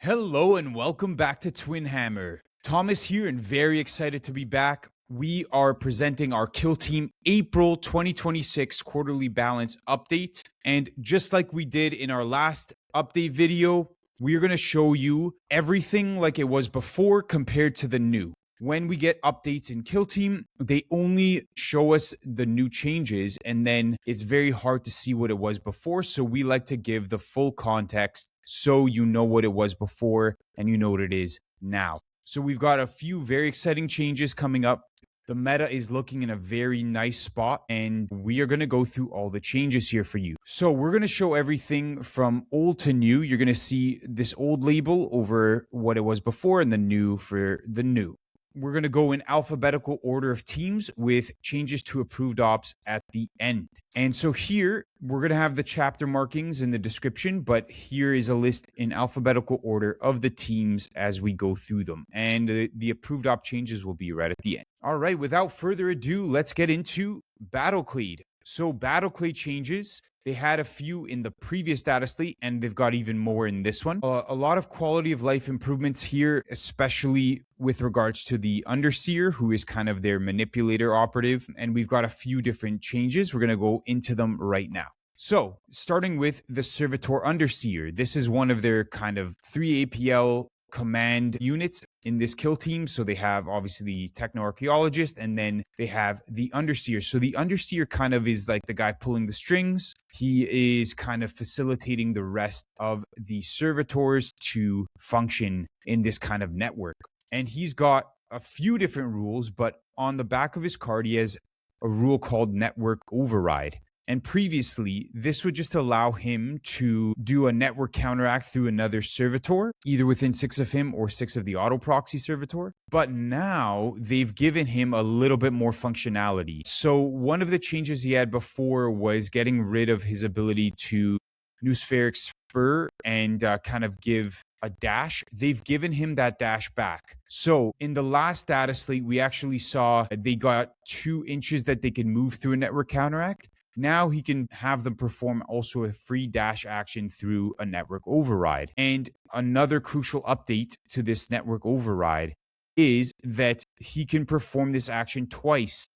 Hello and welcome back to Twinhammer. Thomas here and very excited to be back. We are presenting our Kill Team April 2026 quarterly balance update. And just like we did in our last update video, we are going to show you everything like it was before compared to the new. When we get updates in Kill Team, they only show us the new changes and then it's very hard to see what it was before. So we like to give the full context so you know what it was before and you know what it is now. So we've got a few very exciting changes coming up. The meta is looking in a very nice spot and we are going to go through all the changes here for you. So we're going to show everything from old to new. You're going to see this old label over what it was before and the new for the new. We're going to go in alphabetical order of teams with changes to approved ops at the end. And so here, we're going to have the chapter markings in the description, but here is a list in alphabetical order of the teams as we go through them. And the approved op changes will be right at the end. All right, without further ado, let's get into Battle Clade. So Battle Clade changes. They had a few in the previous Dataslate, and they've got even more in this one. A lot of quality of life improvements here, especially with regards to the Underseer, who is kind of their manipulator operative. And we've got a few different changes. We're going to go into them right now. So, starting with the Servitor Underseer. This is one of their kind of 3 APL command units in this kill team. So they have obviously the techno-archaeologist and then they have the underseer. So the underseer kind of is like the guy pulling the strings. He is kind of facilitating the rest of the servitors to function in this kind of network. And he's got a few different rules, but on the back of his card, he has a rule called network override. And previously, this would just allow him to do a network counteract through another servitor, either within 6 of him or 6 of the auto proxy servitor. But now they've given him a little bit more functionality. So one of the changes he had before was getting rid of his ability to Noospheric Spur and kind of give a dash. They've given him that dash back. So in the last Dataslate, we actually saw they got 2 inches that they could move through a network counteract. Now he can have them perform also a free dash action through a network override. And another crucial update to this network override is that he can perform this action twice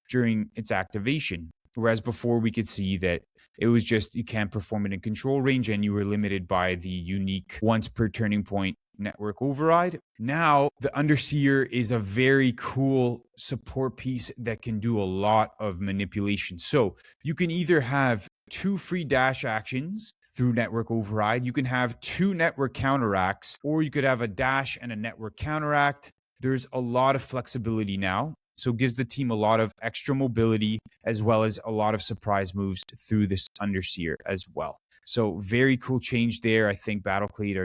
during its activation. Whereas before we could see that it was just you can't perform it in control range and you were limited by the unique once per turning point network override. Now the Underseer is a very cool support piece that can do a lot of manipulation. So you can either have 2 free dash actions through network override, you can have 2 network counteracts, or you could have a dash and a network counteract. There's a lot of flexibility now. So it gives the team a lot of extra mobility as well as a lot of surprise moves through this Underseer as well. So very cool change there. I think Battle Clade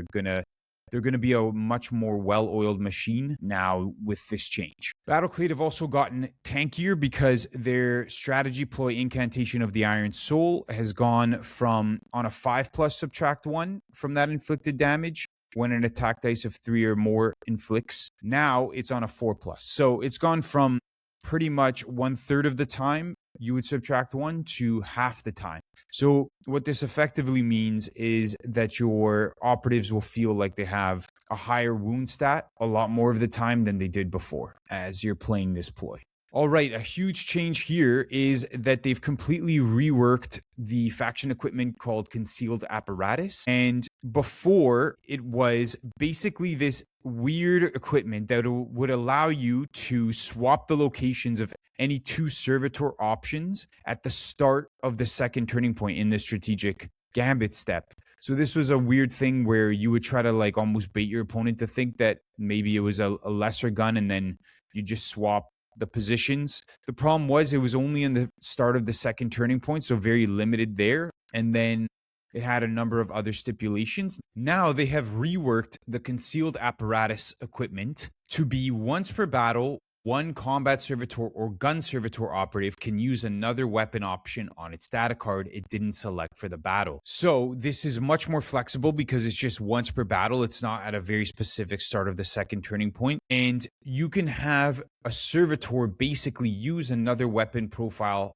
they're going to be a much more well-oiled machine now with this change. Battle Clade have also gotten tankier because their strategy ploy incantation of the Iron Soul has gone from on a 5+ subtract 1 from that inflicted damage when an attack dice of 3 or more inflicts. Now it's on a 4+. So it's gone from pretty much 1/3 of the time you would subtract 1 to half the time. So what this effectively means is that your operatives will feel like they have a higher wound stat a lot more of the time than they did before as you're playing this ploy. All right, a huge change here is that they've completely reworked the faction equipment called Concealed Apparatus. And before, it was basically this weird equipment that would allow you to swap the locations of any 2 servitor options at the start of the second turning point in the strategic gambit step. So this was a weird thing where you would try to like almost bait your opponent to think that maybe it was a lesser gun and then you just swap the positions. The problem was it was only in the start of the second turning point, so very limited there. And then it had a number of other stipulations. Now they have reworked the Concealed Apparatus equipment to be once per battle, 1 combat servitor or gun servitor operative can use another weapon option on its data card it didn't select for the battle. So this is much more flexible because it's just once per battle. It's not at a very specific start of the second turning point. And you can have a servitor basically use another weapon profile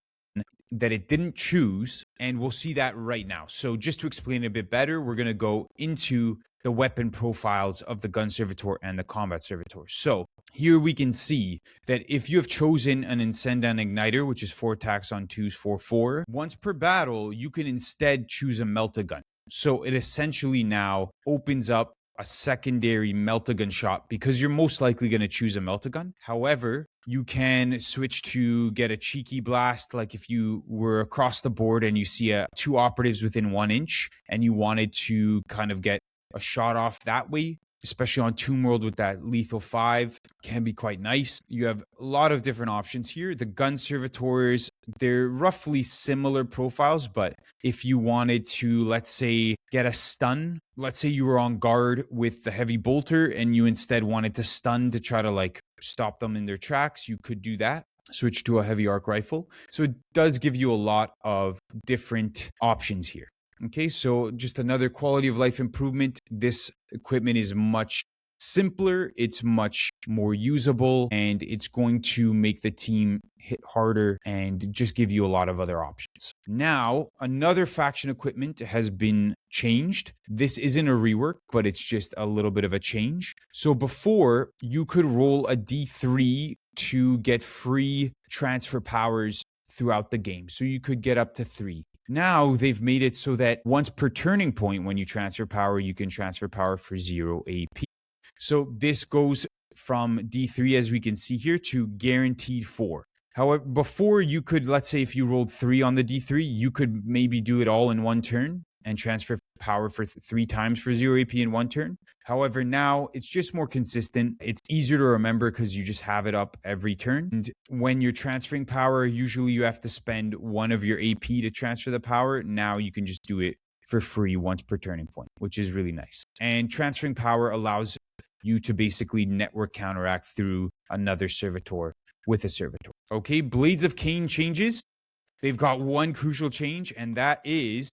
that it didn't choose, and we'll see that right now. So just to explain it a bit better, we're going to go into the weapon profiles of the gun servitor and the combat servitor. So here we can see that if you have chosen an Incendium Igniter, which is 4 attacks on 2s, 4/4, once per battle, you can instead choose a Melt-A-Gun. So it essentially now opens up a secondary Melt-A-Gun shot because you're most likely going to choose a Melt-A-Gun. However, you can switch to get a cheeky blast, like if you were across the board and you see 2 operatives within 1 inch and you wanted to kind of get a shot off that way, especially on Tomb World with that lethal 5, can be quite nice. You have a lot of different options here. The gun servitors, they're roughly similar profiles, but if you wanted to, let's say, get a stun, let's say you were on guard with the heavy bolter and you instead wanted to stun to try to like stop them in their tracks, you could do that. Switch to a heavy arc rifle. So it does give you a lot of different options here. Okay, so just another quality of life improvement. This equipment is much simpler, it's much more usable, and it's going to make the team hit harder and just give you a lot of other options. Now, another faction equipment has been changed. This isn't a rework, but it's just a little bit of a change. So before, you could roll a D3 to get free transfer powers throughout the game. So you could get up to 3. Now they've made it so that once per turning point, when you transfer power, you can transfer power for 0 AP. So this goes from D3, as we can see here, to guaranteed 4. However, before you could, let's say if you rolled 3 on the D3, you could maybe do it all in one turn and transfer power for 3 times for 0 AP in one turn. However, now it's just more consistent. It's easier to remember because you just have it up every turn. And when you're transferring power, usually you have to spend 1 of your AP to transfer the power. Now you can just do it for free once per turning point, which is really nice. And transferring power allows you to basically network counteract through another servitor with a servitor. Okay, Blades of Khaine changes. They've got one crucial change, and that is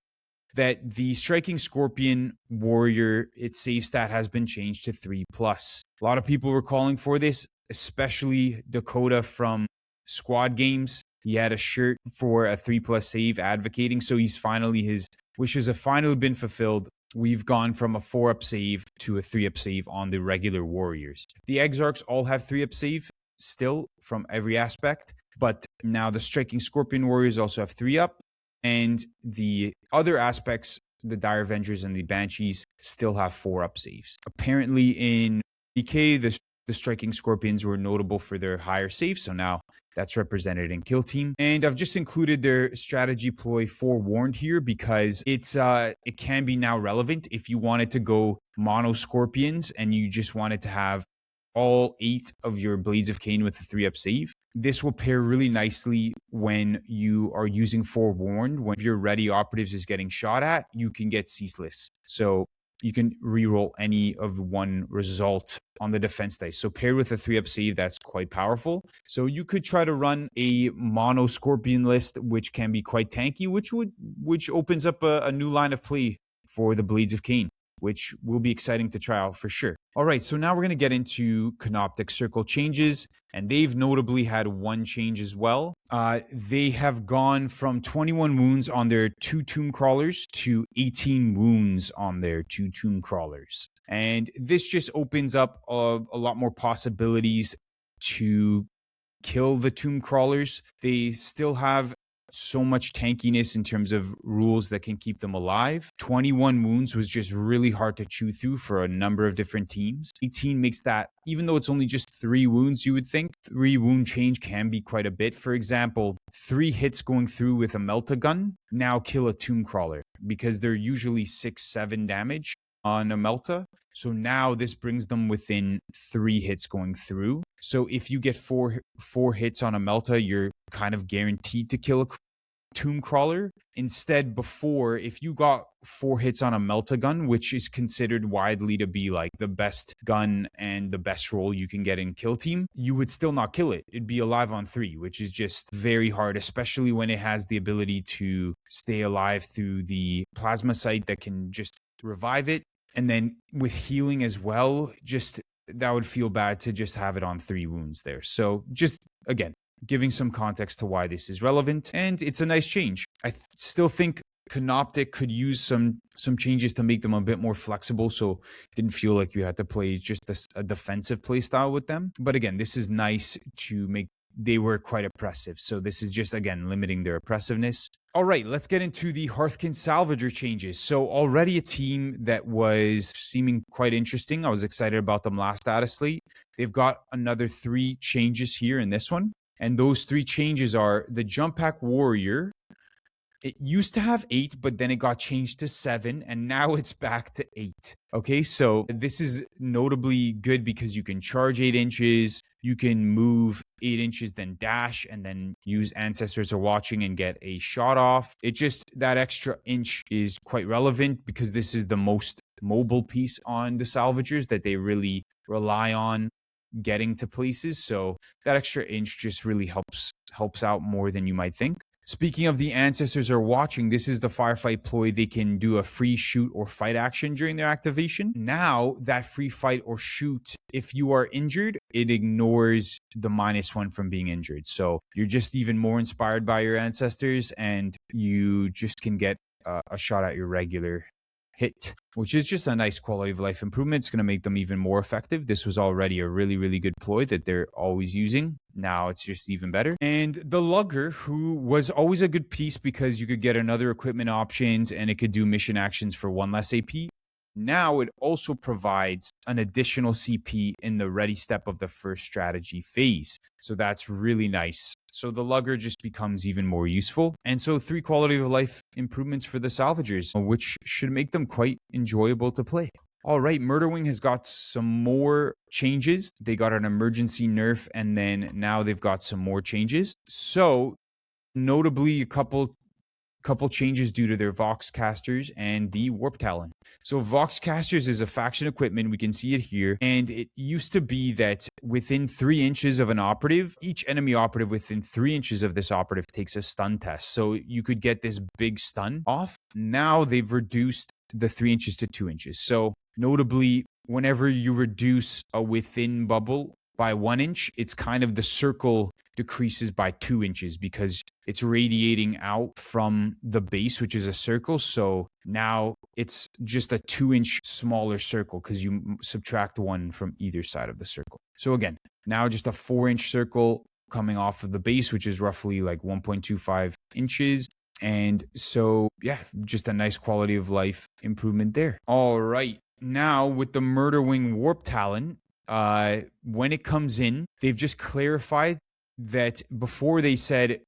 that the Striking Scorpion Warrior, its save stat has been changed to 3+. A lot of people were calling for this, especially Dakota from Squad Games. He had a shirt for a 3+ save advocating, so his wishes have finally been fulfilled. We've gone from a 4-up save to a 3-up save on the regular Warriors. The Exarchs all have 3-up save still from every aspect, but now the Striking Scorpion Warriors also have 3-up. And the other aspects, the Dire Avengers and the Banshees, still have 4-up saves. Apparently in PK, the Striking Scorpions were notable for their higher saves, so now that's represented in Kill Team. And I've just included their strategy ploy Forewarned here because it can be now relevant if you wanted to go mono Scorpions and you just wanted to have all 8 of your Blades of Khaine with a 3-up save. This will pair really nicely when you are using Forewarned. When your ready operatives is getting shot at, you can get Ceaseless. So you can reroll any of one result on the defense dice. So paired with a 3-up save, that's quite powerful. So you could try to run a mono Scorpion list, which can be quite tanky, which opens up a new line of play for the Blades of Khaine, which will be exciting to try out for sure. All right, so now we're going to get into Canoptek Circle changes, and they've notably had one change as well. They have gone from 21 wounds on their 2 Tomb Crawlers to 18 wounds on their 2 Tomb Crawlers. And this just opens up a lot more possibilities to kill the Tomb Crawlers. They still have so much tankiness in terms of rules that can keep them alive. 21 wounds was just really hard to chew through for a number of different teams. 18 makes that, even though it's only just 3 wounds, you would think 3 wound change can be quite a bit. For example, 3 hits going through with a Melt-A-Gun now kill a Tomb Crawler because they're usually 6-7 damage on a Melta. So now this brings them within 3 hits going through. So if you get 4 hits on a Melta, you're kind of guaranteed to kill a Tomb Crawler. Instead, before, if you got 4 hits on a Melt-A-Gun, which is considered widely to be like the best gun and the best roll you can get in Kill Team, you would still not kill it. It'd be alive on 3, which is just very hard, especially when it has the ability to stay alive through the plasma sight that can just revive it. And then with healing as well, just that would feel bad to just have it on 3 wounds there. So just, again, giving some context to why this is relevant, and it's a nice change. I still think Canoptek could use some changes to make them a bit more flexible, so it didn't feel like you had to play just a defensive play style with them. But again, this is nice to make. They were quite oppressive, so this is just, again, limiting their oppressiveness. All right, let's get into the Hearthkyn Salvager changes. So already a team that was seeming quite interesting. I was excited about them last Dataslate. They've got another 3 changes here in this one. And those 3 changes are the Jump Pack Warrior. It used to have 8, but then it got changed to 7, and now it's back to 8. Okay, so this is notably good because you can charge 8 inches, you can move 8 inches, then dash, and then use Ancestors Are Watching and get a shot off. It just, that extra inch is quite relevant because this is the most mobile piece on the Salvagers that they really rely on getting to places. So that extra inch just really helps out more than you might think. Speaking of the Ancestors Are Watching, this is the firefight ploy. They can do a free shoot or fight action during their activation. Now, that free fight or shoot, if you are injured, it ignores the -1 from being injured. So you're just even more inspired by your Ancestors, and you just can get a shot at your regular hit, which is just a nice quality of life improvement. It's going to make them even more effective. This was already a really, really good ploy that they're always using. Now it's just even better. And the Lugger, who was always a good piece because you could get another equipment options and it could do mission actions for 1 less AP. Now it also provides an additional CP in the ready step of the first strategy phase. So that's really nice. So the Lugger just becomes even more useful. And so 3 quality of life improvements for the Salvagers, which should make them quite enjoyable to play. All right, Murderwing has got some more changes. They got an emergency nerf, and then now they've got some more changes. So notably, a couple changes due to their Vox Casters and the Warp Talon. So Vox Casters is a faction equipment. We can see it here. And it used to be that within 3 inches of an operative, each enemy operative within 3 inches of this operative takes a stun test. So you could get this big stun off. Now they've reduced the 3 inches to 2 inches. So notably, whenever you reduce a within bubble by 1 inch, it's kind of the circle decreases by 2 inches because it's radiating out from the base, which is a circle. So now it's just a 2-inch smaller circle because you subtract 1 from either side of the circle. So again, now just a 4-inch circle coming off of the base, which is roughly like 1.25 inches. And so, yeah, just a nice quality of life improvement there. All right. Now with the Murderwing Warp Talon, when it comes in, they've just clarified that before they said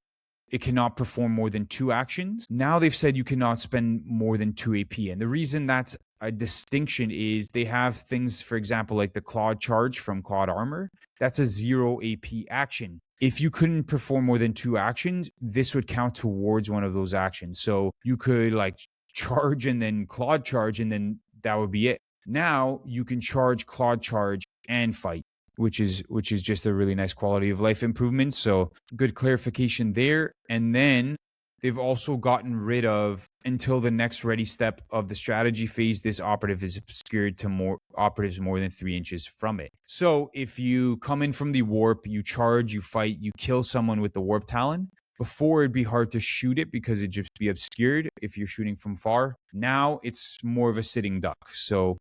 it cannot perform more than 2 actions. Now they've said you cannot spend more than 2 AP. And the reason that's a distinction is they have things, for example, like the Claude Charge from Claude Armor. That's a 0 AP action. If you couldn't perform more than 2 actions, this would count towards one of those actions. So you could like charge and then Claude Charge, and then that would be it. Now you can charge, Claude Charge, and fight, which is just a really nice quality of life improvement. So good clarification there. And then they've also gotten rid of, until the next ready step of the strategy phase, this operative is obscured to more operatives more than 3 inches from it. So if you come in from the warp, you charge, you fight, you kill someone with the Warp Talon, before it'd be hard to shoot it because it'd just be obscured if you're shooting from far. Now it's more of a sitting duck. So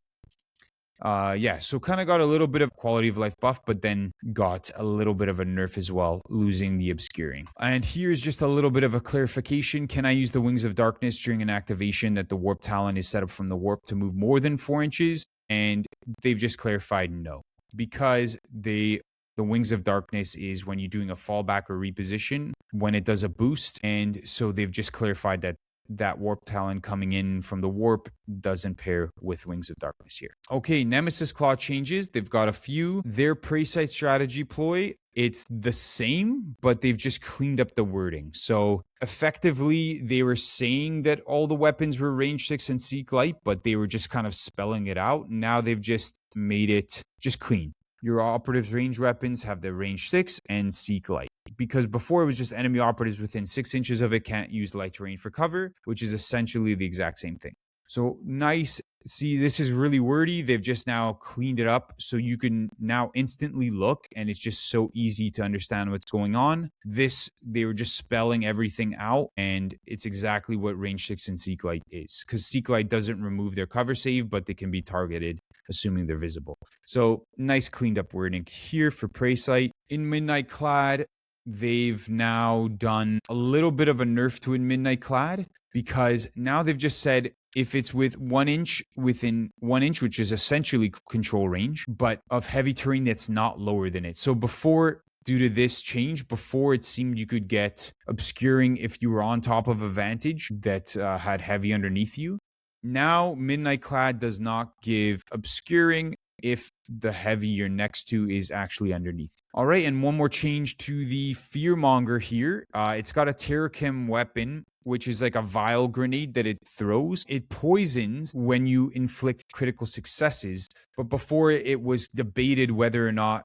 yeah, so kind of got a little bit of quality of life buff, but then got a little bit of a nerf as well, losing the obscuring. And here's just a little bit of a clarification. Can I use the Wings of Darkness during an activation that the Warp Talon is set up from the warp to move more than 4 inches? And they've just clarified no, because the Wings of Darkness is when you're doing a fallback or reposition, when it does a boost. And so they've just clarified that Warp Talon coming in from the warp doesn't pair with Wings of Darkness here. Okay, Nemesis Claw changes. They've got a few. Their prey site strategy ploy, it's the same, but they've just cleaned up the wording. So effectively, they were saying that all the weapons were range 6 and seek light, but they were just kind of spelling it out. Now they've just made it just clean. Your operatives' range weapons have the range 6 and seek light. Because before it was just enemy operatives within 6 inches of it can't use light terrain for cover, which is essentially the exact same thing. So nice See, this is really wordy. They've just now cleaned it up so you can now instantly look, and it's just so easy to understand what's going on. They were just spelling everything out, and it's exactly what Range 6 and Seeklight is, because Seeklight doesn't remove their cover save, but they can be targeted assuming they're visible. So nice cleaned up wording here for Prey Sight. In Midnight Clad, they've now done a little bit of a nerf to in Midnight Clad, because now they've just said if it's within 1 inch, which is essentially control range, but of heavy terrain that's not lower than it. So before, due to this change, before it seemed you could get obscuring if you were on top of a vantage that had heavy underneath you. Now, Midnight Clad does not give obscuring if the heavy you're next to is actually underneath. All right, and one more change to the Fearmonger here. It's got a Terrachem weapon, which is like a vial grenade that it throws. It poisons when you inflict critical successes, but before it was debated whether or not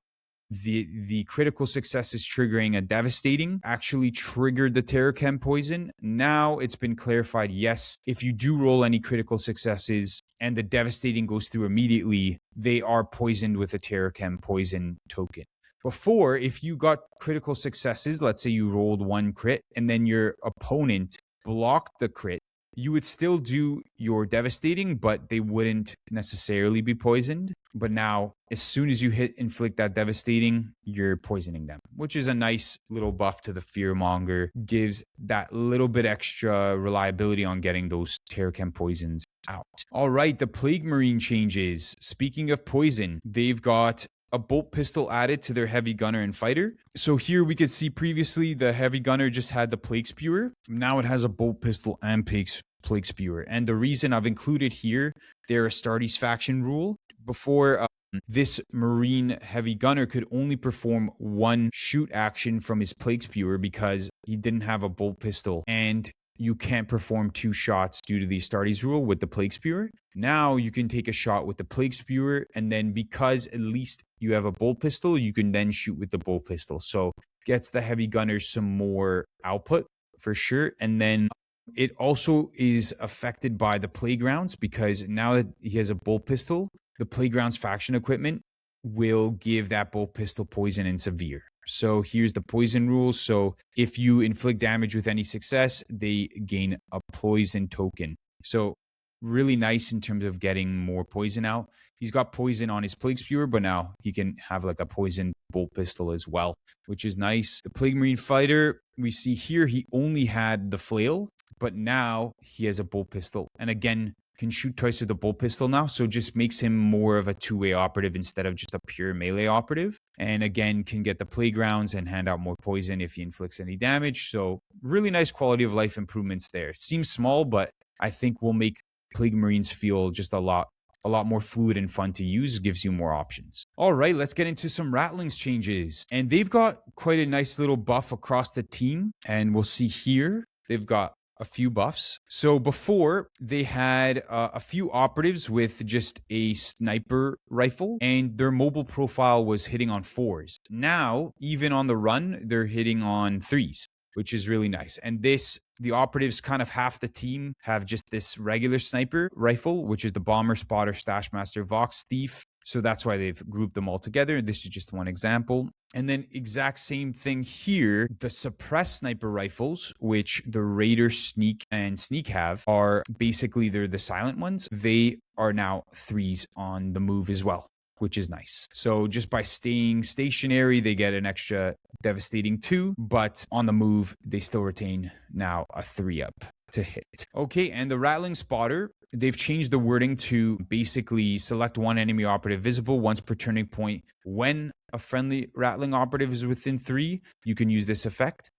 the critical successes triggering a devastating actually triggered the Terrachem poison. Now it's been clarified, yes, if you do roll any critical successes and the devastating goes through immediately, they are poisoned with a Terrachem poison token. Before, if you got critical successes, let's say you rolled 1 crit and then your opponent blocked the crit, you would still do your devastating, but they wouldn't necessarily be poisoned. But now, as soon as you inflict that devastating, you're poisoning them, which is a nice little buff to the Fearmonger. Gives that little bit extra reliability on getting those Terrachem poisons out. All right, the Plague Marine changes. Speaking of poison, they've got a bolt pistol added to their heavy gunner and fighter. So here we could see previously the heavy gunner just had the plague spewer. Now it has a bolt pistol and plague spewer. And the reason I've included here their Astartes faction rule. Before, this marine heavy gunner could only perform 1 shoot action from his plague spewer because he didn't have a bolt pistol, and you can't perform 2 shots due to the Astartes rule with the plague spewer. Now you can take a shot with the plague spewer, and then because at least you have a bolt pistol, you can then shoot with the bolt pistol. So gets the heavy gunner some more output for sure. And then it also is affected by the playgrounds, because now that he has a bolt pistol, the playgrounds faction equipment will give that bolt pistol poison and severe. So here's the poison rule. So if you inflict damage with any success, they gain a poison token. So really nice in terms of getting more poison out. He's got poison on his plague spewer, but now he can have like a poison bolt pistol as well, which is nice. The Plague Marine fighter, we see here he only had the flail, but now he has a bolt pistol. And again, can shoot twice with the bolt pistol now, so just makes him more of a 2-way operative instead of just a pure melee operative. And again, can get the playgrounds and hand out more poison if he inflicts any damage. So really nice quality of life improvements there. Seems small, but I think will make Plague Marines feel just a lot more fluid and fun to use. Gives you more options. All right, let's get into some Ratlings changes. And they've got quite a nice little buff across the team, and we'll see here they've got a few buffs. So before, they had a few operatives with just a sniper rifle, and their mobile profile was hitting on 4s. Now, even on the run, they're hitting on 3s, which is really nice. And the operatives, kind of half the team, have just this regular sniper rifle, which is the Bomber, Spotter, Stashmaster, Vox Thief. So that's why they've grouped them all together. This is just one example. And then exact same thing here. The suppressed sniper rifles, which the Raider, Sneak, and Sneak have, are basically, they're the silent ones. They are now 3s on the move as well, which is nice. So just by staying stationary, they get an extra devastating 2, but on the move, they still retain now a 3-up to hit. Okay, and the Rattling Spotter, they've changed the wording to basically select 1 enemy operative visible once per turning point. When a friendly Rattling operative is within 3, you can use this effect.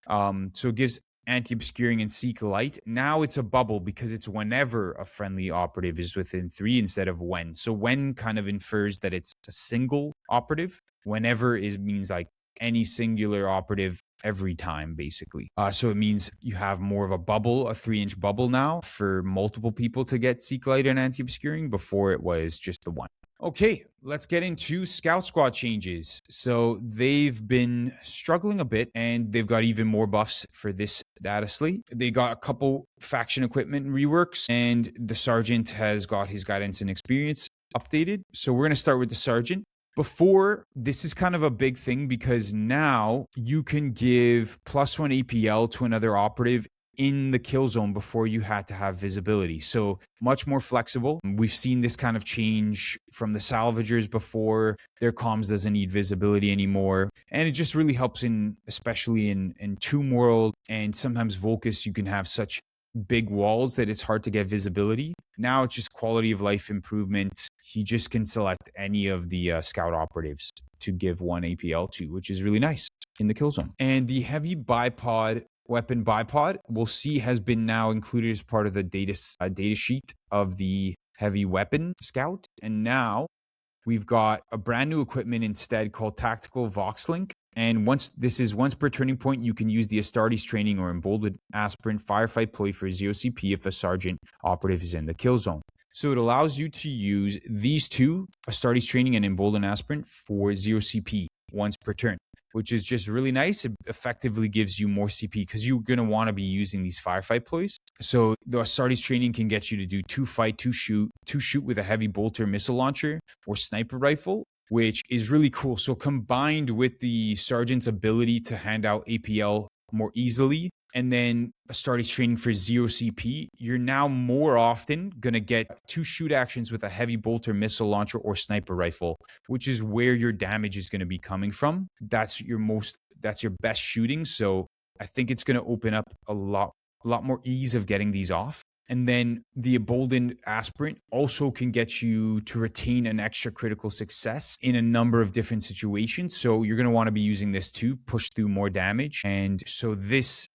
So it gives anti-obscuring and seek light. Now it's a bubble because it's whenever a friendly operative is within 3 instead of when. So when kind of infers that it's a single operative. Whenever means like any singular operative every time, basically. So it means you have more of a bubble, a 3-inch bubble now for multiple people to get seek light and anti-obscuring. Before it was just the 1. Okay, let's get into Scout Squad changes. So they've been struggling a bit, and they've got even more buffs for this Dataslate. They got a couple faction equipment reworks, and the Sergeant has got his guidance and experience updated. So we're going to start with the Sergeant. Before, this is kind of a big thing because now you can give +1 APL to another operative in the kill zone before you had to have visibility. So much more flexible. We've seen this kind of change from the Salvagers before. Their comms doesn't need visibility anymore. And it just really helps especially in Tomb World and sometimes Volcus, you can have such big walls that it's hard to get visibility. Now it's just quality of life improvement. He just can select any of the scout operatives to give 1 APL to, which is really nice in the kill zone. And the heavy bipod weapon bipod, we'll see, has been now included as part of the data sheet of the heavy weapon scout. And now we've got a brand new equipment instead called Tactical Voxlink. And once per turning point, you can use the Astartes training or emboldened aspirant firefight ploy for 0 CP if a sergeant operative is in the kill zone. So it allows you to use these two, Astartes training and emboldened aspirant, for 0 CP once per turn, which is just really nice. It effectively gives you more CP because you're going to want to be using these firefight ploys. So the Astartes training can get you to do 2 fight, 2 shoot with a heavy bolter missile launcher or sniper rifle, which is really cool. So combined with the Sergeant's ability to hand out APL more easily, and then Astartes training for 0 CP, you're now more often going to get 2 shoot actions with a heavy bolter missile launcher or sniper rifle, which is where your damage is going to be coming from. That's your best shooting. So I think it's going to open up a lot more ease of getting these off. And then the emboldened aspirant also can get you to retain an extra critical success in a number of different situations. So you're going to want to be using this to push through more damage. And so this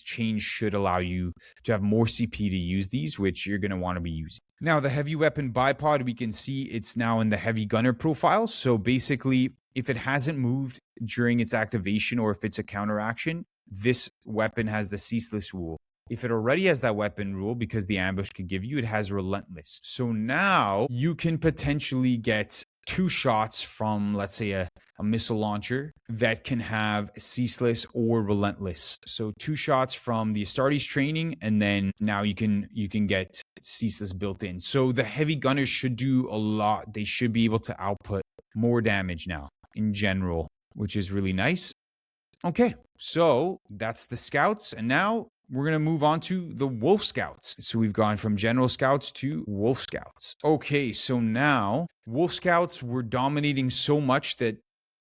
change should allow you to have more CP to use these, which you're going to want to be using. Now, the heavy weapon bipod, we can see it's now in the heavy gunner profile. So basically, if it hasn't moved during its activation or if it's a counteraction, this weapon has the ceaseless rule. If it already has that weapon rule, because the ambush could give you, it has relentless. So now you can potentially get 2 shots from, let's say, a missile launcher that can have ceaseless or relentless. So 2 shots from the Astartes training, and then now you can get ceaseless built in. So the heavy gunners should do a lot. They should be able to output more damage now in general, which is really nice. Okay, so that's the scouts, and now we're going to move on to the Wolf Scouts. So we've gone from General Scouts to Wolf Scouts. Okay, so now Wolf Scouts were dominating so much that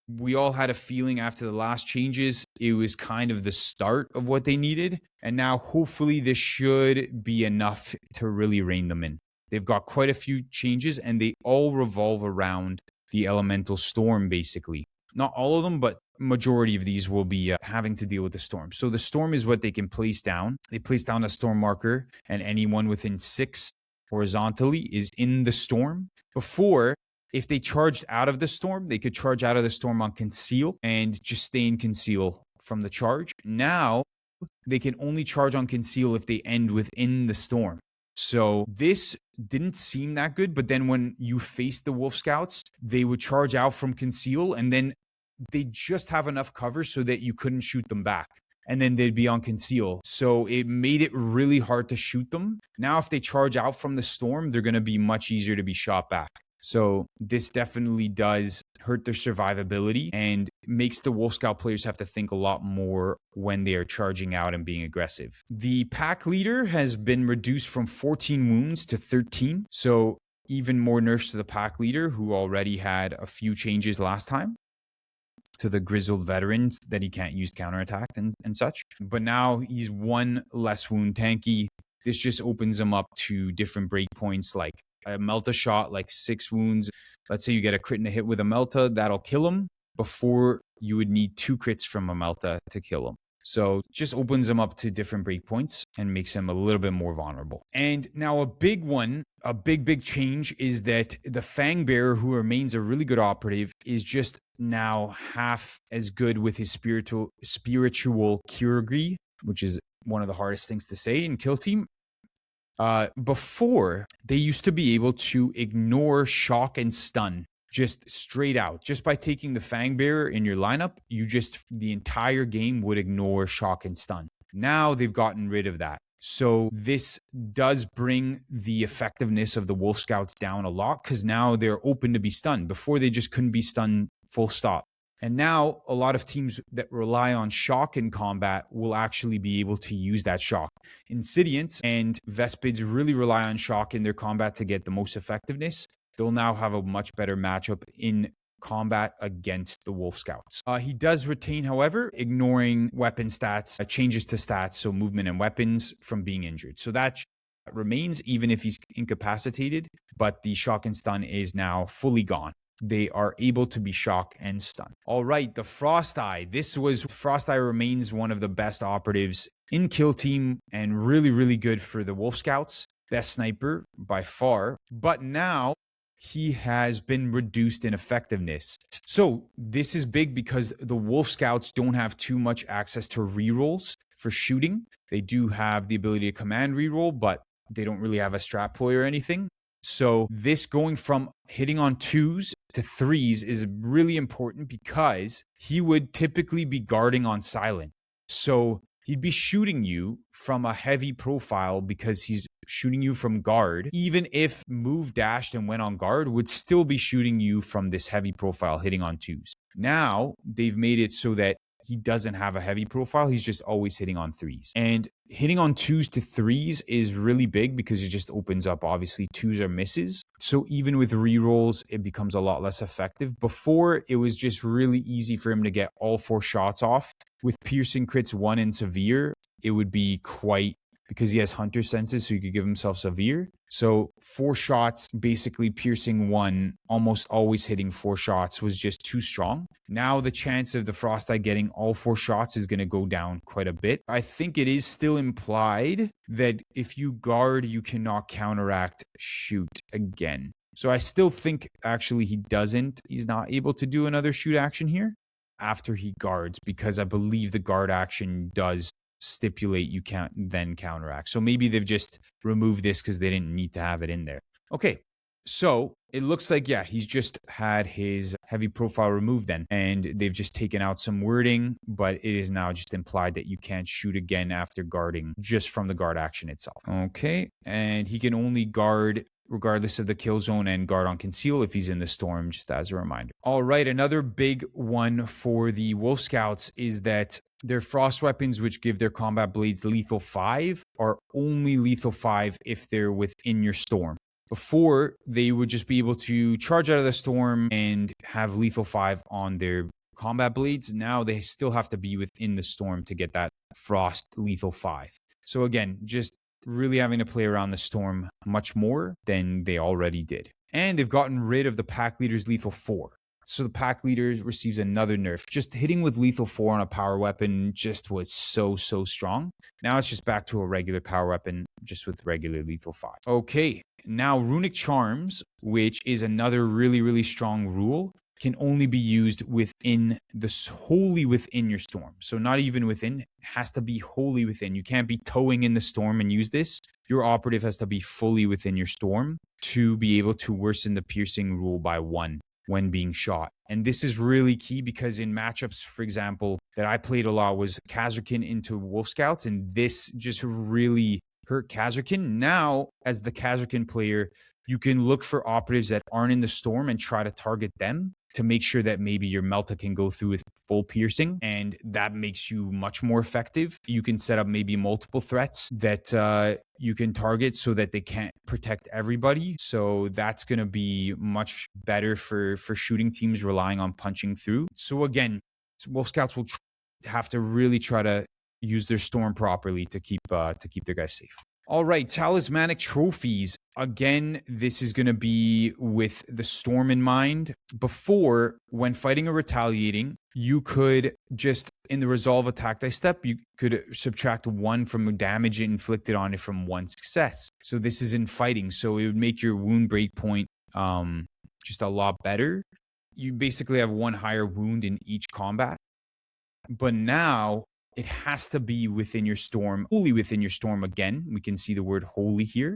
we all had a feeling after the last changes, it was kind of the start of what they needed. And now hopefully this should be enough to really rein them in. They've got quite a few changes and they all revolve around the elemental storm, basically. Not all of them, but majority of these will be having to deal with the storm. So the storm is what they can place down. They place down a storm marker, and anyone within 6 horizontally is in the storm. Before, if they charged out of the storm, they could charge out of the storm on conceal and just stay in conceal from the charge. Now, they can only charge on conceal if they end within the storm. So this didn't seem that good, but then when you face the Wolf Scouts, they would charge out from conceal, and then they just have enough cover so that you couldn't shoot them back. And then they'd be on conceal. So it made it really hard to shoot them. Now, if they charge out from the storm, they're going to be much easier to be shot back. So this definitely does hurt their survivability and makes the Wolf Scout players have to think a lot more when they are charging out and being aggressive. The pack leader has been reduced from 14 wounds to 13. So even more nerfs to the pack leader, who already had a few changes last time, to the grizzled veterans that he can't use counterattack and such. But now he's 1 less wound tanky. This just opens him up to different breakpoints, like a Melta shot, like 6 wounds. Let's say you get a crit and a hit with a Melta, that'll kill him. Before, you would need 2 crits from a Melta to kill him. So just opens him up to different breakpoints and makes him a little bit more vulnerable. And now a big one, a big change is that the Fangbearer, who remains a really good operative, is just now half as good with his spiritual chirurgy, which is one of the hardest things to say in Kill Team. Before, they used to be able to ignore shock and stun just straight out. Just by taking the Fangbearer in your lineup, the entire game would ignore shock and stun. Now they've gotten rid of that. So this does bring the effectiveness of the Wolf Scouts down a lot, because now they're open to be stunned. Before, they just couldn't be stunned full stop. And now a lot of teams that rely on shock in combat will actually be able to use that shock. Insidiants and Vespids really rely on shock in their combat to get the most effectiveness. They'll now have a much better matchup in combat against the Wolf Scouts. He does retain, however, ignoring weapon stats, changes to stats, so movement and weapons, from being injured. So that remains even if he's incapacitated, but the shock and stun is now fully gone. They are able to be shock and stun. All right, the Frost Eye. Frost Eye remains one of the best operatives in Kill Team and really, really good for the Wolf Scouts. Best sniper by far. But now he has been reduced in effectiveness. So this is big because the Wolf Scouts don't have too much access to rerolls for shooting. They do have the ability to command reroll, but they don't really have a strat ploy or anything. So this going from hitting on 2s to 3s is really important because he would typically be guarding on silent. So he'd be shooting you from a heavy profile because he's shooting you from guard. Even if move, dashed, and went on guard, would still be shooting you from this heavy profile hitting on 2s. Now, they've made it so that he doesn't have a heavy profile. He's just always hitting on 3s. And hitting on 2s to 3s is really big because it just opens up, obviously, 2s are misses. So even with rerolls, it becomes a lot less effective. Before, it was just really easy for him to get all 4 shots off. With piercing crits 1 and severe, it would be quite, because he has hunter senses, so he could give himself severe. So 4 shots, basically piercing 1, almost always hitting 4 shots was just too strong. Now the chance of the Frost Eye getting all 4 shots is going to go down quite a bit. I think it is still implied that if you guard, you cannot counteract shoot again. So I still think actually he's not able to do another shoot action here after he guards, because I believe the guard action does stipulate you can't then counteract. So maybe they've just removed this because they didn't need to have it in there. Okay, so it looks like, yeah, he's just had his heavy profile removed then, and they've just taken out some wording, but it is now just implied that you can't shoot again after guarding just from the guard action itself. Okay, and he can only guard regardless of the kill zone and guard on conceal if he's in the storm, just as a reminder. All right, another big one for the Wolf Scouts is that their frost weapons, which give their combat blades lethal 5, are only lethal 5 if they're within your storm. Before, they would just be able to charge out of the storm and have lethal 5 on their combat blades. Now they still have to be within the storm to get that frost lethal 5. So again, just really having to play around the storm much more than they already did. And they've gotten rid of the pack leader's lethal 4. So the pack leader receives another nerf. Just hitting with lethal 4 on a power weapon just was so strong. Now it's just back to a regular power weapon, just with regular lethal 5. Okay, now runic charms, which is another really strong rule, can only be used within wholly within your storm. So not even within, has to be wholly within. You can't be towing in the storm and use this. Your operative has to be fully within your storm to be able to worsen the piercing rule by 1 when being shot. And this is really key because in matchups, for example, that I played a lot was Khazarkin into Wolf Scouts, and this just really hurt Khazarkin. Now, as the Khazarkin player, you can look for operatives that aren't in the storm and try to target them to make sure that maybe your Melta can go through with full piercing, and that makes you much more effective. You can set up maybe multiple threats that you can target so that they can't protect everybody. So that's going to be much better for shooting teams relying on punching through. So again, Wolf Scouts will have to really try to use their storm properly to keep their guys safe. All right, talismanic trophies. Again, this is going to be with the storm in mind. Before, when fighting or retaliating, you could just, in the resolve attack dice step, you could subtract 1 from damage inflicted on it from 1 success. So this is in fighting. So it would make your wound breakpoint just a lot better. You basically have 1 higher wound in each combat. But now it has to be within your storm, wholly within your storm again. We can see the word wholly here.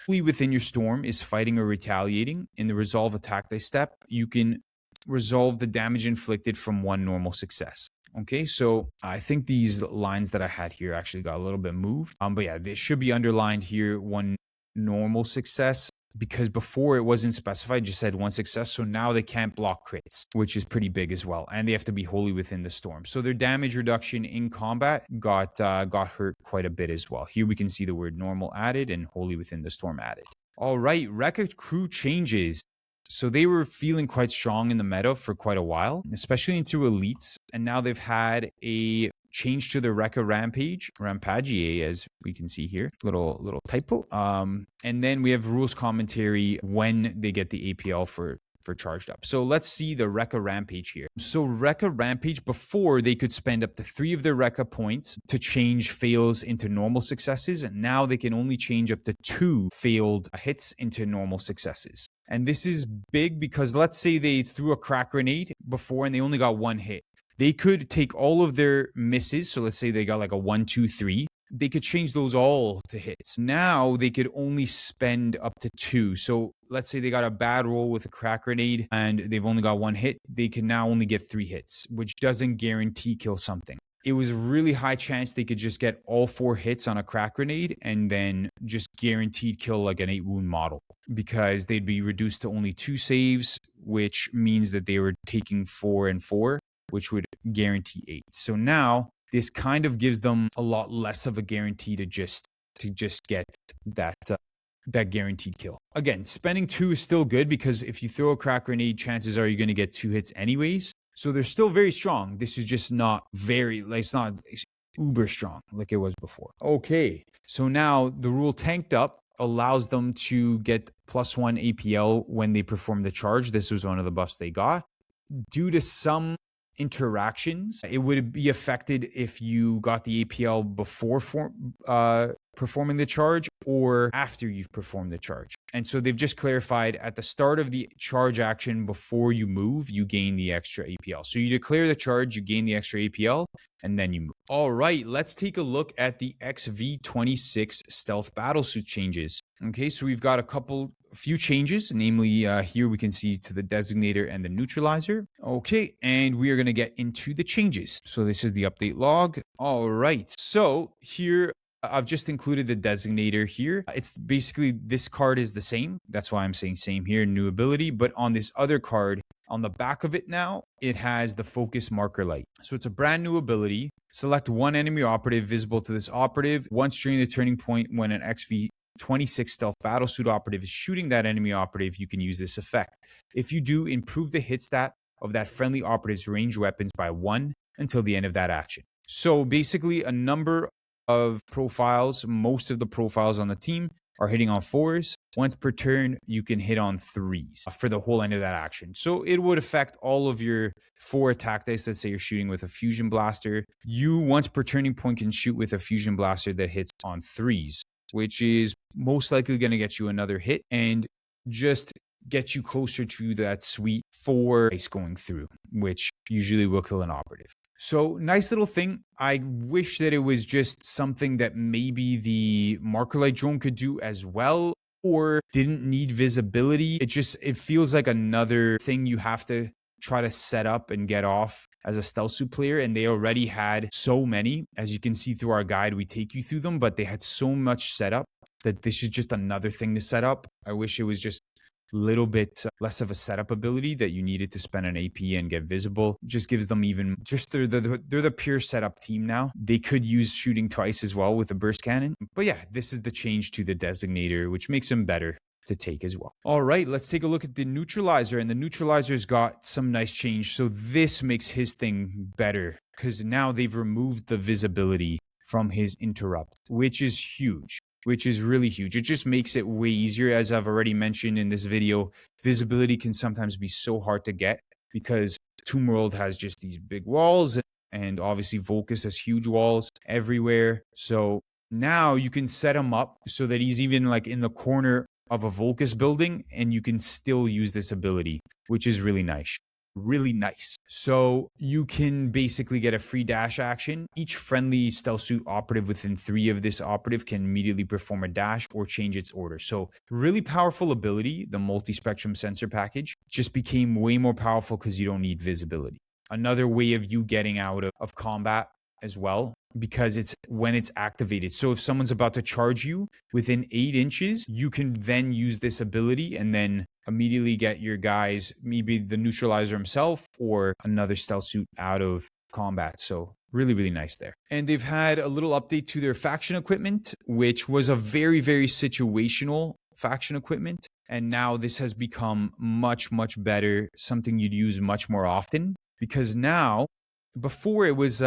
Wholly within your storm is fighting or retaliating. In the resolve attack dice step, you can resolve the damage inflicted from 1 normal success. Okay, so I think these lines that I had here actually got a little bit moved. But yeah, this should be underlined here, one normal success, because before it wasn't specified, just said one success. So now they can't block crits, which is pretty big as well. And they have to be wholly within the storm. So their damage reduction in combat got hurt quite a bit as well. Here we can see the word normal added and wholly within the storm added. All right, Wrecka Krew changes. So they were feeling quite strong in the meta for quite a while, especially into elites. And now they've had a change to the Wrecka Rampage, as we can see here. Little typo. And then we have rules commentary when they get the APL for charged up. So let's see the Wrecka Rampage here. So Wrecka Rampage, before they could spend up to 3 of their Wrecka points to change fails into normal successes. And now they can only change up to 2 failed hits into normal successes. And this is big because let's say they threw a crack grenade before and they only got 1 hit. They could take all of their misses. So let's say they got like a 1, 2, 3. They could change those all to hits. Now they could only spend up to 2. So let's say they got a bad roll with a crack grenade and they've only got 1 hit. They can now only get 3 hits, which doesn't guarantee kill something. It was a really high chance they could just get all 4 hits on a crack grenade and then just guaranteed kill like an 8 wound model, because they'd be reduced to only 2 saves, which means that they were taking 4 and 4, which would guarantee 8. So now this kind of gives them a lot less of a guarantee to just get that guaranteed kill. Again, spending 2 is still good because if you throw a crack grenade, chances are you're going to get 2 hits anyways. So they're still very strong. This is just not it's not uber strong like it was before. Okay, so now the rule tanked up allows them to get +1 APL when they perform the charge. This was one of the buffs they got. Due to some interactions, it would be affected if you got the APL before performing the charge or after you've performed the charge. And so they've just clarified at the start of the charge action before you move, you gain the extra APL. So you declare the charge, you gain the extra APL, and then you move. All right, let's take a look at the XV26 stealth battlesuit changes. Okay, so we've got a few changes, namely here we can see to the designator and the neutralizer. Okay, and we are going to get into the changes. So this is the update log. All right, so here I've just included the designator here. It's basically, this card is the same. That's why I'm saying same here, new ability. But on this other card, on the back of it now, it has the focus marker light. So it's a brand new ability. Select one enemy operative visible to this operative once during the turning point when an XV26 stealth battlesuit operative is shooting that enemy operative, you can use this effect. If you do, improve the hit stat of that friendly operative's ranged weapons by 1 until the end of that action. So basically a number of profiles, most of the profiles on the team are hitting on 4s. Once per turn, you can hit on 3s for the whole end of that action. So it would affect all of your 4 attack dice. Let's say you're shooting with a fusion blaster. You, once per turning point, can shoot with a fusion blaster that hits on 3s, which is most likely going to get you another hit and just get you closer to that sweet 4 dice going through, which usually will kill an operative. So nice little thing. I wish that it was just something that maybe the marker light drone could do as well, or didn't need visibility. It feels like another thing you have to try to set up and get off as a stealth suit player. And they already had so many. As you can see through our guide, we take you through them, but they had so much setup that this is just another thing to set up. I wish it was just little bit less of a setup ability that you needed to spend an AP and get visible. Just gives them even, they're the pure setup team now. They could use shooting twice as well with a burst cannon. But yeah, this is the change to the designator, which makes them better to take as well. All right, let's take a look at the neutralizer, and the neutralizer's got some nice change. So this makes his thing better because now they've removed the visibility from his interrupt, which is huge. Which is really huge. It just makes it way easier. As I've already mentioned in this video, visibility can sometimes be so hard to get because Tomb World has just these big walls, and obviously Volkus has huge walls everywhere. So now you can set him up so that he's even like in the corner of a Volkus building and you can still use this ability, which is really nice. Really nice. So you can basically get a free dash action. Each friendly stealth suit operative within 3 of this operative can immediately perform a dash or change its order. So really powerful ability. The multi-spectrum sensor package just became way more powerful because you don't need visibility. another way of you getting out of combat as well, because it's when it's activated. So if someone's about to charge you within 8 inches, you can then use this ability and then immediately get your guys, maybe the neutralizer himself or another stealth suit, out of combat. So really, really nice there. And they've had a little update to their faction equipment, which was a very, very situational faction equipment. And now this has become much, much better, something you'd use much more often. Because now, before it was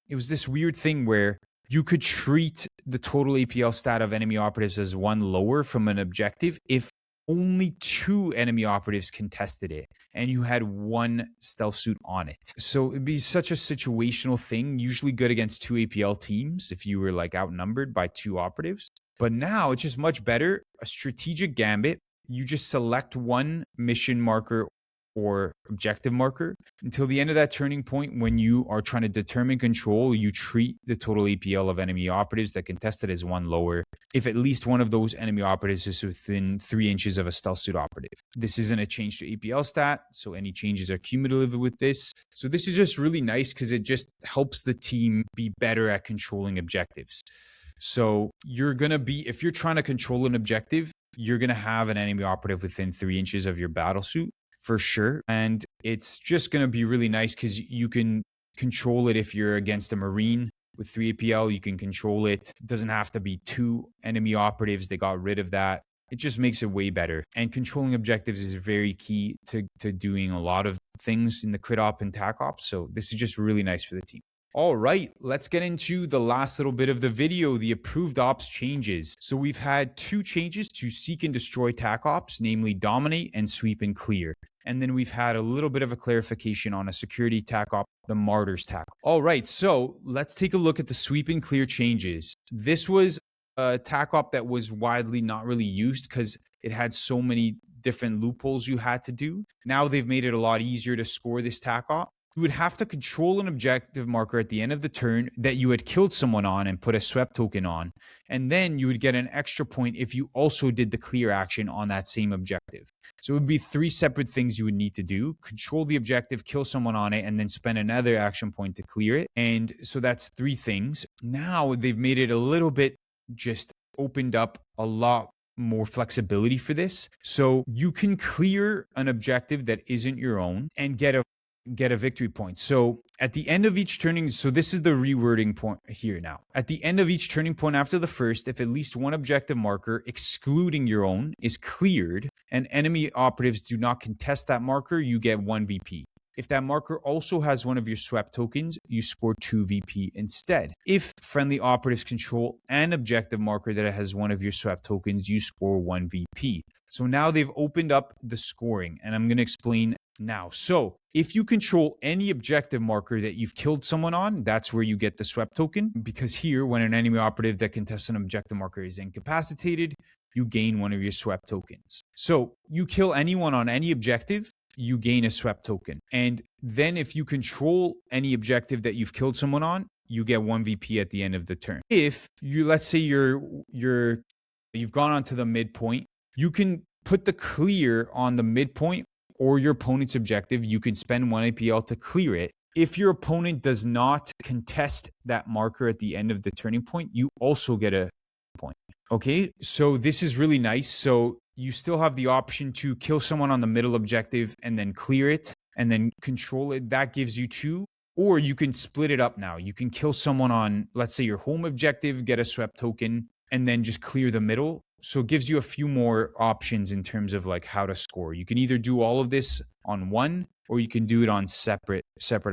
this weird thing where you could treat the total APL stat of enemy operatives as one lower from an objective if only 2 enemy operatives contested it and you had 1 stealth suit on it. So it'd be such a situational thing, usually good against 2 APL teams if you were like outnumbered by 2 operatives. But now it's just much better. A strategic gambit, you just select 1 mission marker or objective marker until the end of that turning point. When you are trying to determine control, you treat the total APL of enemy operatives that contested as 1 lower if at least one of those enemy operatives is within 3 inches of a stealth suit operative. This isn't a change to APL stat, so any changes are cumulative with this. So this is just really nice because it just helps the team be better at controlling objectives. So you're going to be, if you're trying to control an objective, you're going to have an enemy operative within 3 inches of your battlesuit for sure. And it's just going to be really nice because you can control it. If you're against a Marine with 3 APL, you can control it. It doesn't have to be 2 enemy operatives. They got rid of that. It just makes it way better. And controlling objectives is very key to doing a lot of things in the crit op and tac ops. So this is just really nice for the team. All right, let's get into the last little bit of the video, the approved ops changes. So we've had 2 changes to seek and destroy tac ops, namely dominate and sweep and clear. And then we've had a little bit of a clarification on a security tac op, the Martyrs tac. All right, so let's take a look at the sweep and clear changes. This was a tac op that was widely not really used because it had so many different loopholes you had to do. Now they've made it a lot easier to score this tac op. You would have to control an objective marker at the end of the turn that you had killed someone on and put a swept token on. And then you would get an extra point if you also did the clear action on that same objective. So it would be 3 separate things you would need to do: control the objective, kill someone on it, and then spend another action point to clear it. And so that's 3 things. Now they've made it a little bit, just opened up a lot more flexibility for this. So you can clear an objective that isn't your own and get a victory point. So at the end of each turning, so this is the rewording point here now. At the end of each turning point after the first, if at least 1 objective marker, excluding your own, is cleared and enemy operatives do not contest that marker, you get 1 VP. If that marker also has one of your swept tokens, you score 2 VP instead. If friendly operatives control an objective marker that has one of your swept tokens, you score 1 VP. So now they've opened up the scoring, and I'm going to explain now. So if you control any objective marker that you've killed someone on, that's where you get the swept token, because here, when an enemy operative that contests an objective marker is incapacitated, you gain one of your swept tokens. So you kill anyone on any objective, you gain a swept token. And then if you control any objective that you've killed someone on, you get 1 VP at the end of the turn. If you, let's say you've gone onto the midpoint, you can put the clear on the midpoint or your opponent's objective. You can spend 1 APL to clear it. If your opponent does not contest that marker at the end of the turning point, you also get a point. Okay, so this is really nice. So you still have the option to kill someone on the middle objective and then clear it and then control it. That gives you 2. Or you can split it up now. You can kill someone on, let's say, your home objective, get a swept token, and then just clear the middle. So it gives you a few more options in terms of like how to score. You can either do all of this on one, or you can do it on separate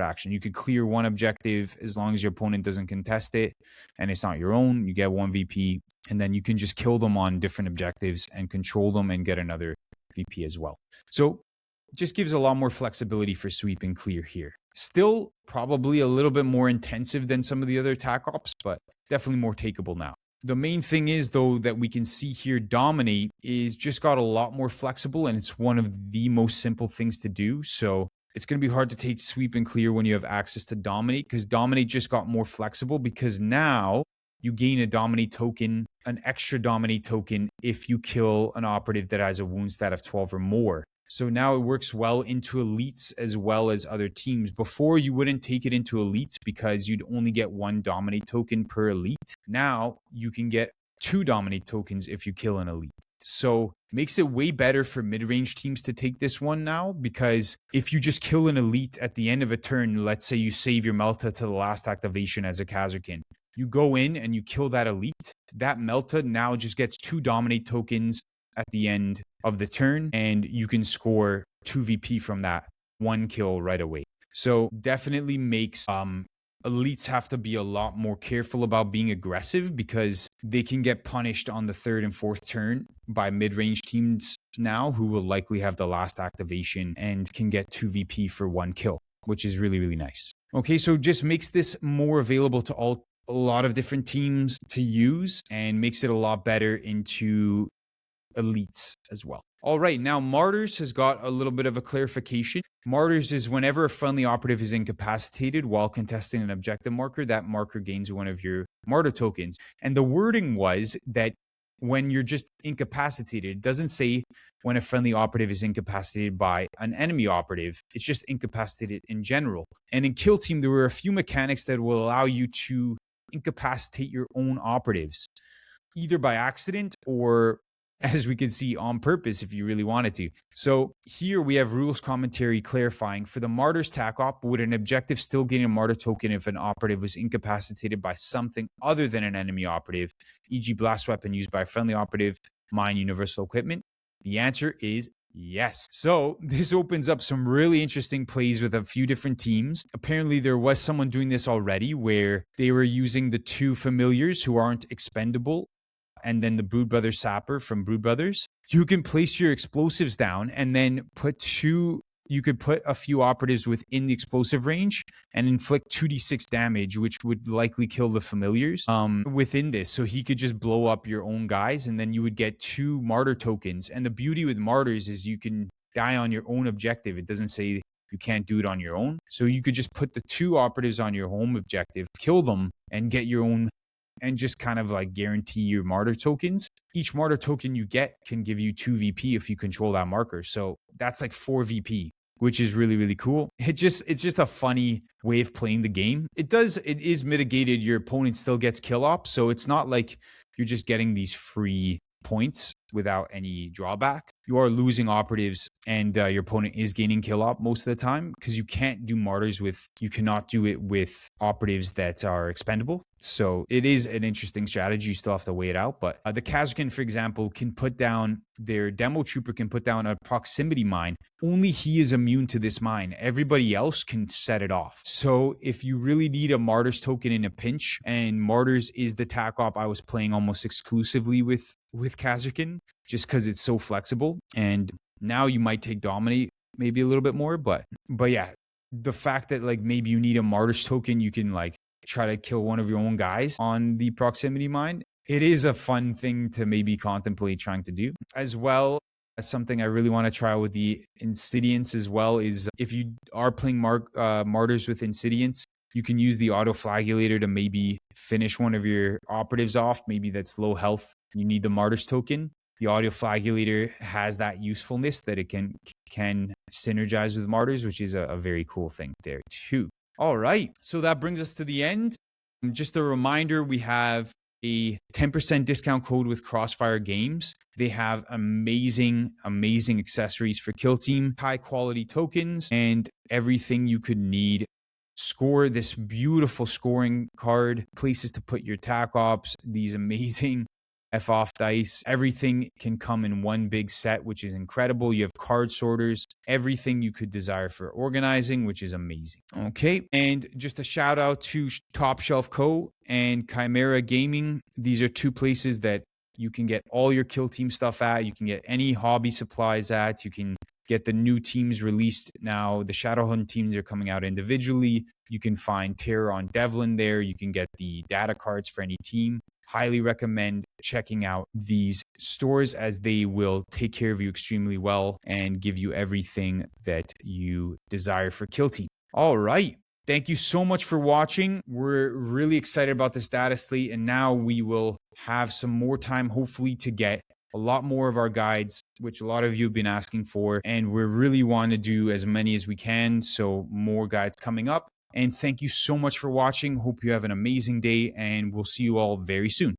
action. You could clear 1 objective as long as your opponent doesn't contest it and it's not your own. You get 1 VP, and then you can just kill them on different objectives and control them and get another VP as well. So it just gives a lot more flexibility for sweep and clear here. Still probably a little bit more intensive than some of the other tac ops, but definitely more takeable now. The main thing is, though, that we can see here, dominate is just got a lot more flexible, and it's one of the most simple things to do. So it's going to be hard to take sweep and clear when you have access to dominate, because dominate just got more flexible, because now you gain a dominate token, an extra dominate token, if you kill an operative that has a wound stat of 12 or more. So now it works well into elites as well as other teams. Before, you wouldn't take it into elites because you'd only get 1 dominate token per elite. Now you can get 2 dominate tokens if you kill an elite. So makes it way better for mid-range teams to take this one now, because if you just kill an elite at the end of a turn, let's say you save your Melta to the last activation as a Khazarkin, you go in and you kill that elite, that Melta now just gets 2 dominate tokens at the end of the turn, and you can score 2 VP from that 1 kill right away. So definitely makes elites have to be a lot more careful about being aggressive, because they can get punished on the 3rd and 4th turn by mid-range teams now, who will likely have the last activation and can get 2 VP for 1 kill, which is really, really nice. Okay, so just makes this more available to a lot of different teams to use, and makes it a lot better into elites as well. All right, now Martyrs has got a little bit of a clarification. Martyrs is whenever a friendly operative is incapacitated while contesting an objective marker, that marker gains 1 of your Martyr tokens. And the wording was that when you're just incapacitated, it doesn't say when a friendly operative is incapacitated by an enemy operative. It's just incapacitated in general. And in Kill Team, there were a few mechanics that will allow you to incapacitate your own operatives, either by accident or, as we can see, on purpose if you really wanted to. So here we have rules commentary clarifying. For the Martyrs tac op, would an objective still gain a Martyr token if an operative was incapacitated by something other than an enemy operative, e.g. blast weapon used by a friendly operative, mine, universal equipment? The answer is yes. So this opens up some really interesting plays with a few different teams. Apparently there was someone doing this already, where they were using the 2 familiars who aren't expendable, and then the Brood Brother Sapper from Brood Brothers. You can place your explosives down and then you could put a few operatives within the explosive range and inflict 2d6 damage, which would likely kill the familiars within this. So he could just blow up your own guys, and then you would get 2 Martyr tokens. And the beauty with Martyrs is you can die on your own objective. It doesn't say you can't do it on your own. So you could just put the 2 operatives on your home objective, kill them, and get your own, and just kind of like guarantee your Martyr tokens. Each Martyr token you get can give you 2 VP if you control that marker. So that's like 4 VP, which is really, really cool. It's just a funny way of playing the game. It is mitigated. Your opponent still gets kill op. So it's not like you're just getting these free points without any drawback. You are losing operatives, and your opponent is gaining kill op most of the time, because you can't do Martyrs you cannot do it with operatives that are expendable. So it is an interesting strategy. You still have to weigh it out. But the Khazarkin, for example, can put down, their demo trooper can put down a proximity mine. Only he is immune to this mine. Everybody else can set it off. So if you really need a Martyrs token in a pinch, and Martyrs is the tac op I was playing almost exclusively with Khazarkin, just because it's so flexible. And now you might take Dominate maybe a little bit more, but yeah, the fact that like maybe you need a Martyrs token, you can like try to kill one of your own guys on the proximity mine. It is a fun thing to maybe contemplate trying to do. As well as something I really want to try with the Insidiance as well is, if you are playing Martyrs with Insidiance, you can use the auto flagulator to maybe finish one of your operatives off. Maybe that's low health. You need the Martyrs token. The auto flagulator has that usefulness that it can synergize with Martyrs, which is a very cool thing there too. All right, so that brings us to the end. Just a reminder, we have a 10% discount code with Crossfire Games. They have amazing accessories for Kill Team, high quality tokens, and everything you could need. Score this beautiful scoring card, places to put your tac ops, these amazing F-off dice. Everything can come in one big set, which is incredible. You have card sorters, everything you could desire for organizing, which is amazing. Okay, and just a shout out to Top Shelf Co. and Chimera Gaming. These are 2 places that you can get all your Kill Team stuff at. You can get any hobby supplies at. You can get the new teams released now. The Shadowhunt teams are coming out individually. You can find Terror on Devlin there. You can get the data cards for any team. Highly recommend checking out these stores, as they will take care of you extremely well and give you everything that you desire for Kill Team. All right. Thank you so much for watching. We're really excited about this data slate, and now we will have some more time, hopefully, to get a lot more of our guides, which a lot of you have been asking for, and we really want to do as many as we can, so more guides coming up. And thank you so much for watching. Hope you have an amazing day, and we'll see you all very soon.